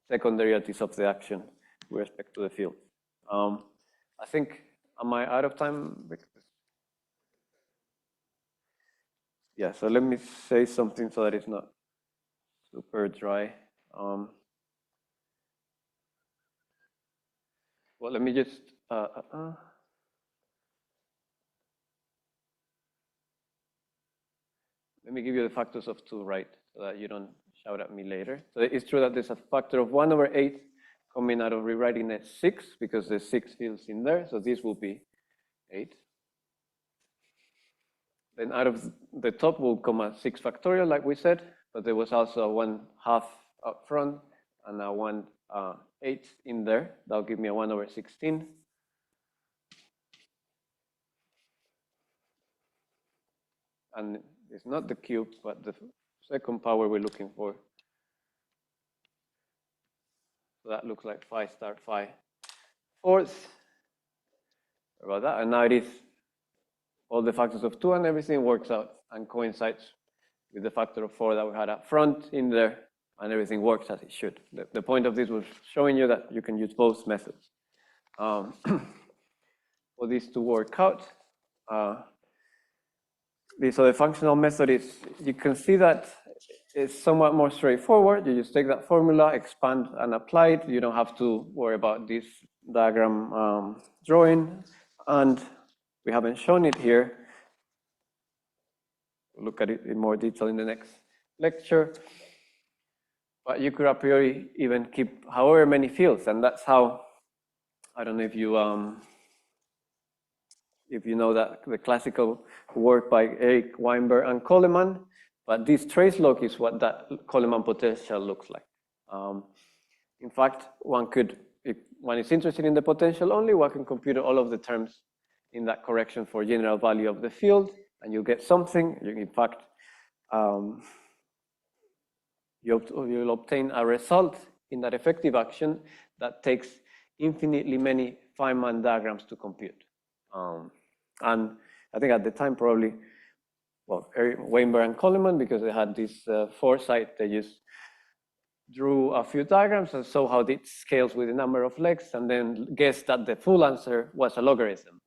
second derivatives of the action with respect to the field. I think Am I out of time? Yeah, so let me say something so that it's not super dry. Well, let me just, let me give you the factors of 2, right? So that you don't shout at me later. So it's true that there's a factor of 1/8 coming out of rewriting it 6 because there's 6 fields in there. So this will be 8. Then out of the top will come a 6 factorial, like we said, but there was also a 1/2 up front and a 1/8 in there. That'll give me a 1/16. And it's not the cube, but the second power we're looking for. So that looks like phi star phi fourth. About that, and now it is all the factors of 2 and everything works out and coincides with the factor of 4 that we had up front in there, and everything works as it should. The point of this was showing you that you can use both methods for this to work out. So the functional method is, you can see that it's somewhat more straightforward. You just take that formula, expand and apply it. You don't have to worry about this diagram drawing, and we haven't shown it here. We'll look at it in more detail in the next lecture. But you could a priori even keep however many fields, and that's how, I don't know if you know that the classical work by Eric Weinberg and Coleman, but this trace log is what that Coleman potential looks like. In fact, one could, if one is interested in the potential only, one can compute all of the terms in that correction for general value of the field, and you'll get something. In fact, you'll obtain a result in that effective action that takes infinitely many Feynman diagrams to compute. And I think at the time probably, well, Weinberg and Coleman, because they had this foresight, they just drew a few diagrams and saw how it scales with the number of legs, and then guessed that the full answer was a logarithm.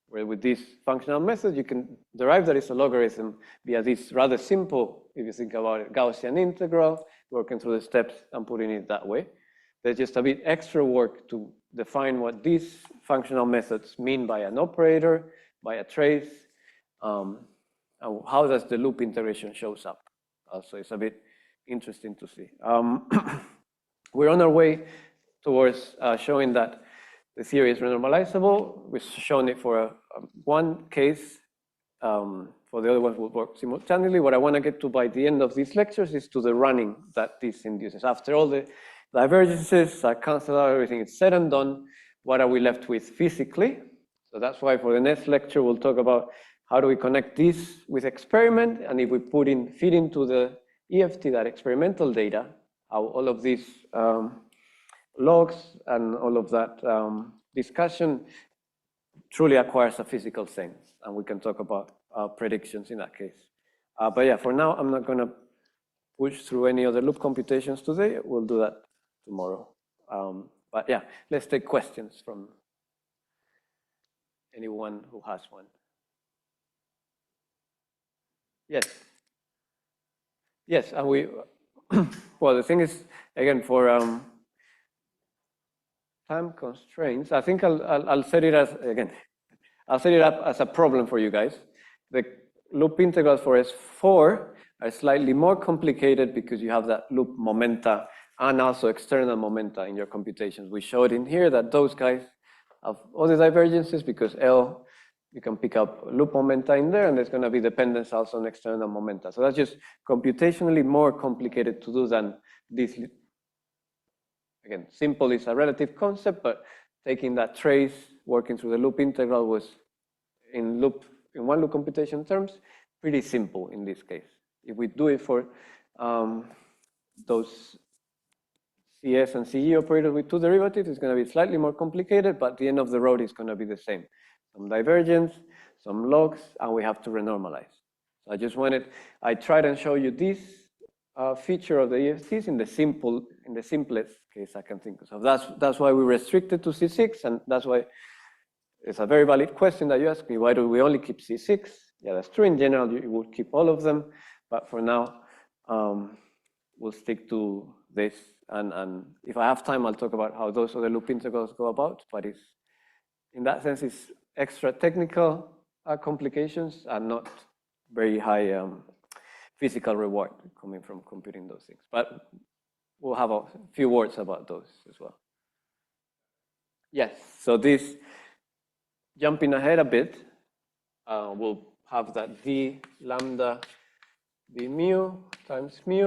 Where with this functional method, you can derive that it's a logarithm via this rather simple, if you think about it, Gaussian integral, working through the steps and putting it that way. There's just a bit extra work to define what these functional methods mean by an operator, by a trace, and how does the loop integration shows up. So it's a bit interesting to see. We're on our way towards showing that the theory is renormalizable. We've shown it for one case. For the other ones, will work simultaneously. What I want to get to by the end of these lectures is to the running that this induces. After all the divergences are canceled out, everything is said and done, what are we left with physically? So that's why for the next lecture, we'll talk about how do we connect this with experiment, and if we feed into the EFT that experimental data, how all of these logs and all of that discussion truly acquires a physical sense, and we can talk about predictions in that case. But yeah, for now, I'm not going to push through any other loop computations today. We'll do that tomorrow. But yeah, let's take questions from anyone who has one. Yes. Yes, and we, well, the thing is, again, for time constraints, I think I'll set it as, again, I'll set it up as a problem for you guys. The loop integrals for S4 are slightly more complicated because you have that loop momenta and also external momenta in your computations. We showed in here that those guys have all the divergences because L, you can pick up loop momenta in there, and there's going to be dependence also on external momenta. So that's just computationally more complicated to do than this. Again, simple is a relative concept, but taking that trace, working through the loop integral was in one loop computation terms, pretty simple in this case. If we do it for those CS and CE operators with two derivatives, it's going to be slightly more complicated, but the end of the road is going to be the same. Some divergence, some logs, and we have to renormalize. So I tried and show you this feature of the EFTs in the simplest case I can think of. So that's why we restricted to C6, and that's why it's a very valid question that you ask me, why do we only keep C6? Yeah, that's true. In general, you would keep all of them, but for now, we'll stick to this. And if I have time, I'll talk about how those other loop integrals go about, but it's, in that sense, it's extra technical complications and not very high physical reward coming from computing those things. But we'll have a few words about those as well. Yes, so this, jumping ahead a bit, we'll have that d lambda d mu times mu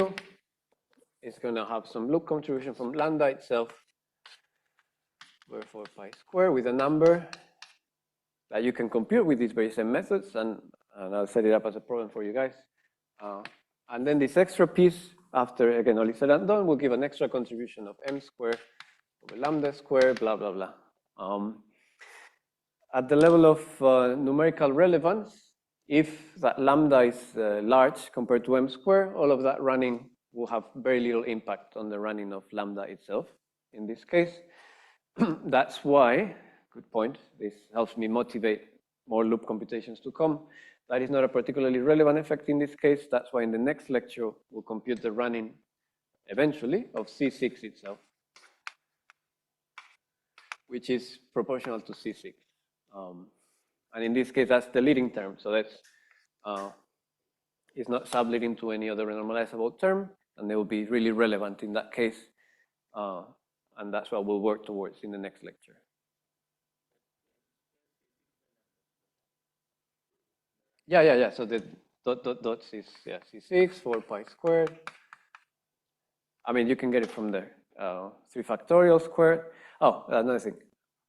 is going to have some loop contribution from lambda itself over 4 pi squared with a number that you can compute with these very same methods, and I'll set it up as a problem for you guys. And then this extra piece, after, again, all is said and done, will give an extra contribution of m squared over lambda squared, blah, blah, blah. At the level of numerical relevance, if that lambda is large compared to m squared, all of that running will have very little impact on the running of lambda itself. In this case, that's why, good point, this helps me motivate more loop computations to come. That is not a particularly relevant effect in this case. That's why in the next lecture, we'll compute the running eventually of C6 itself, which is proportional to C6. And in this case, that's the leading term. So that's, it's not subleading to any other normalizable term, and they will be really relevant in that case. And that's what we'll work towards in the next lecture. Yeah. So the dots is, yeah, C6, 4 pi squared. I mean, you can get it from there. 3 factorial squared. Oh, another thing,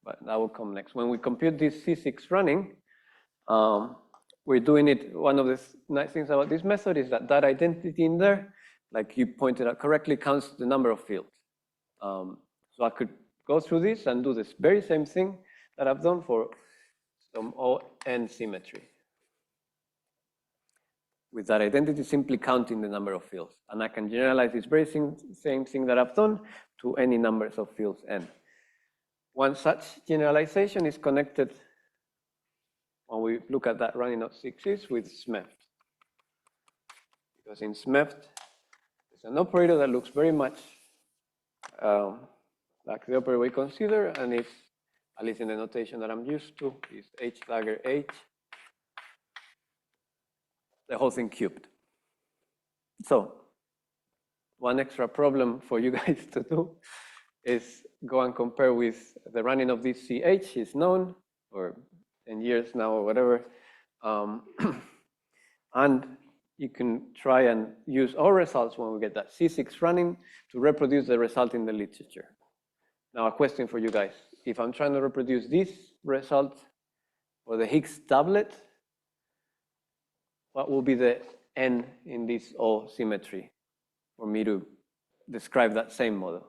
but that will come next. When we compute this C6 running, we're doing it, one of the nice things about this method is that that identity in there, like you pointed out correctly, counts the number of fields. So I could go through this and do this very same thing that I've done for some ON symmetry. With that identity, simply counting the number of fields. And I can generalize this very same thing that I've done to any numbers of fields n. One such generalization is connected, when we look at that running of 6s, with SMEFT. Because in SMEFT, it's an operator that looks very much like the operator we consider, and it's, at least in the notation that I'm used to, is h dagger h, the whole thing cubed. So one extra problem for you guys to do is go and compare with the running of this CH is known, or 10 years now or whatever. And you can try and use our results when we get that C6 running to reproduce the result in the literature. Now a question for you guys. If I'm trying to reproduce this result for the Higgs doublet, what will be the n in this O symmetry for me to describe that same model?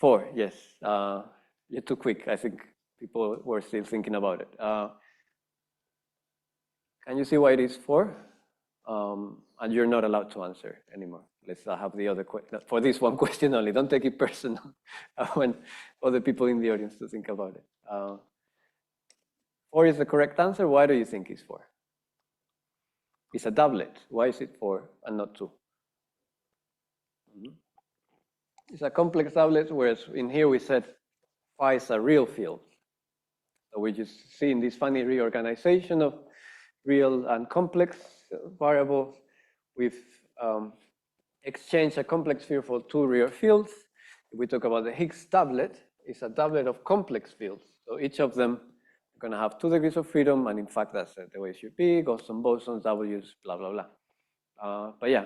4, yes. You're too quick. I think people were still thinking about it. Can you see why it is 4? And you're not allowed to answer anymore. Let's have the other question. For this one question only, don't take it personal. I want other people in the audience to think about it. 4 is the correct answer. Why do you think it's 4? It's a doublet. Why is it 4 and not 2? It's a complex doublet, whereas in here we said phi is a real field. So we just see in this funny reorganization of real and complex variables, we've exchanged a complex field for 2 real fields. If we talk about the Higgs doublet, it's a doublet of complex fields. So each of them are going to have 2 degrees of freedom, and in fact, that's the way it should be. Gaussian bosons, W's, blah, blah, blah. But yeah,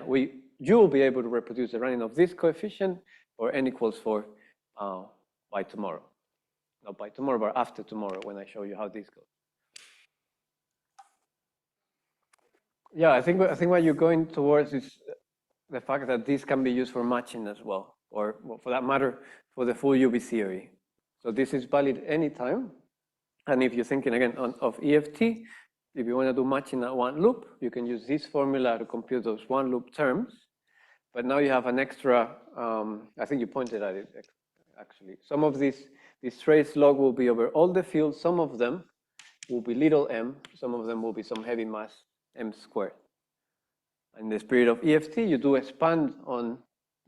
you will be able to reproduce the running of this coefficient for n equals 4 by tomorrow. Not by tomorrow, but after tomorrow when I show you how this goes. Yeah, I think what you're going towards is the fact that this can be used for matching as well, or for that matter, for the full UV theory. So this is valid anytime. And if you're thinking again of EFT, if you want to do matching at one loop, you can use this formula to compute those one loop terms. But now you have an extra, I think you pointed at it actually. Some of these This trace log will be over all the fields. Some of them will be little m, some of them will be some heavy mass m squared. In the spirit of EFT, you do expand on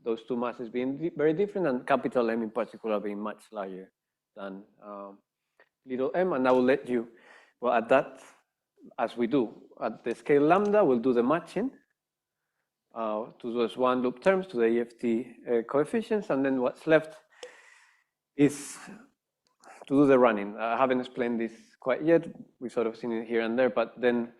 those two masses being very different, and capital M in particular being much larger than little m, and I will let you, well, at that, as we do, at the scale lambda, we'll do the matching to those one loop terms, to the EFT coefficients, and then what's left is to do the running. I haven't explained this quite yet, we've sort of seen it here and there, but then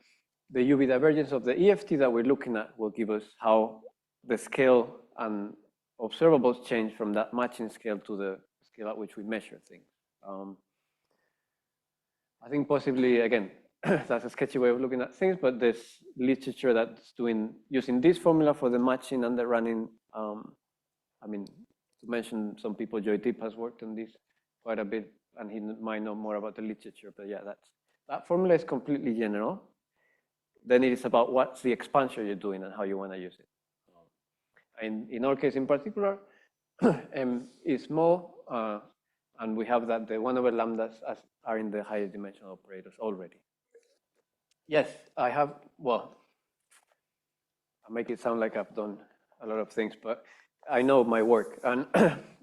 the UV divergence of the EFT that we're looking at will give us how the scale and observables change from that matching scale to the scale at which we measure things. I think possibly, again, that's a sketchy way of looking at things, but there's literature that's using this formula for the matching and the running. I mean, to mention some people, Joydeep has worked on this quite a bit, and he might know more about the literature, but yeah, that formula is completely general. Then it is about what's the expansion you're doing and how you want to use it. In our case in particular, m is small, and we have that the 1 over lambdas are in the higher dimensional operators already. Yes, I have, well, I make it sound like I've done a lot of things, but I know my work. And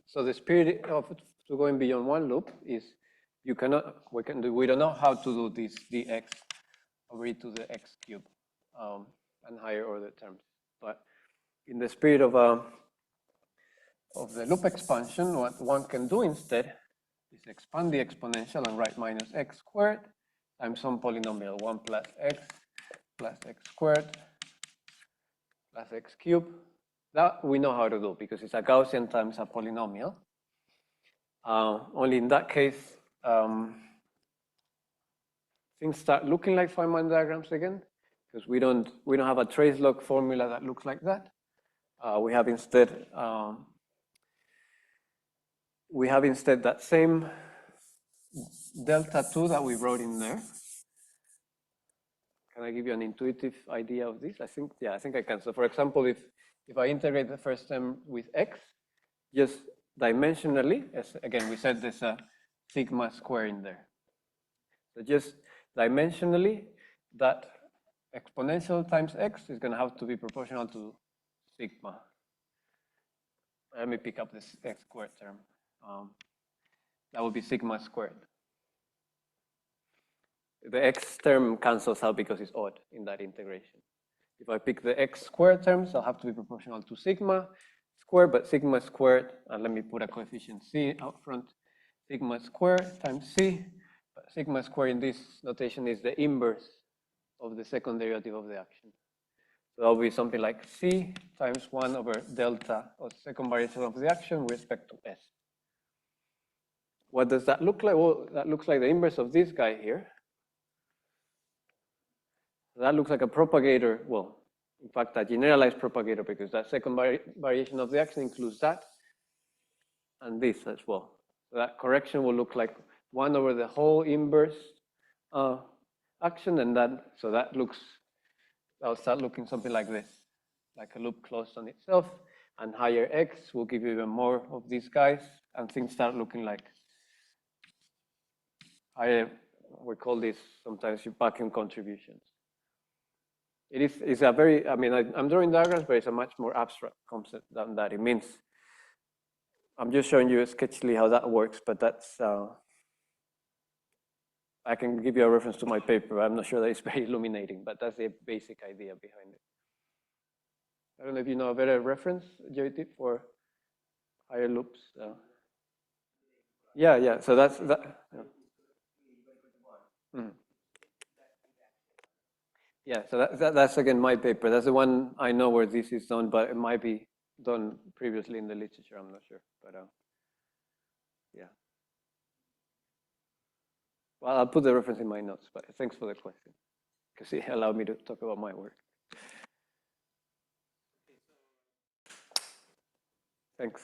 so the spirit of to going beyond one loop is we don't know how to do this dx over e to the x cube and higher order terms. But in the spirit of the loop expansion, what one can do instead is expand the exponential and write minus x squared times some polynomial 1 plus x squared plus x cubed. That we know how to do because it's a Gaussian times a polynomial. Only in that case, things start looking like Feynman diagrams again, because we don't have a trace log formula that looks like that. We have instead that same delta 2 that we wrote in there. Can I give you an intuitive idea of this? I think I can. So for example, if I integrate the first term with x, just dimensionally, as again we said there's a sigma square in there. So just dimensionally, that exponential times x is going to have to be proportional to sigma. Let me pick up this x squared term. That would be sigma squared. The x term cancels out because it's odd in that integration. If I pick the x squared terms, I'll have to be proportional to sigma squared, but sigma squared, and let me put a coefficient c out front, sigma squared times c. But sigma squared in this notation is the inverse of the second derivative of the action. So that'll be something like c times 1 over delta of the second variation of the action with respect to s. What does that look like? Well, that looks like the inverse of this guy here. That looks like a propagator, well, in fact, a generalized propagator, because that second variation of the action includes that and this as well. So that correction will look like 1 over the whole inverse action, and that'll start looking something like this, like a loop closed on itself, and higher x will give you even more of these guys, and things start looking like higher, we call this sometimes vacuum contributions. It's a very, I mean, I'm drawing diagrams, but it's a much more abstract concept than that. It means, I'm just showing you sketchily how that works, but that's, I can give you a reference to my paper. I'm not sure that it's very illuminating, but that's the basic idea behind it. I don't know if you know a better reference, Joydeep, for higher loops. Yeah, so that's that. Yeah. Yeah, so that's again my paper. That's the one I know where this is done, but it might be done previously in the literature. I'm not sure, but yeah. Well, I'll put the reference in my notes, but thanks for the question, because it allowed me to talk about my work. Thanks.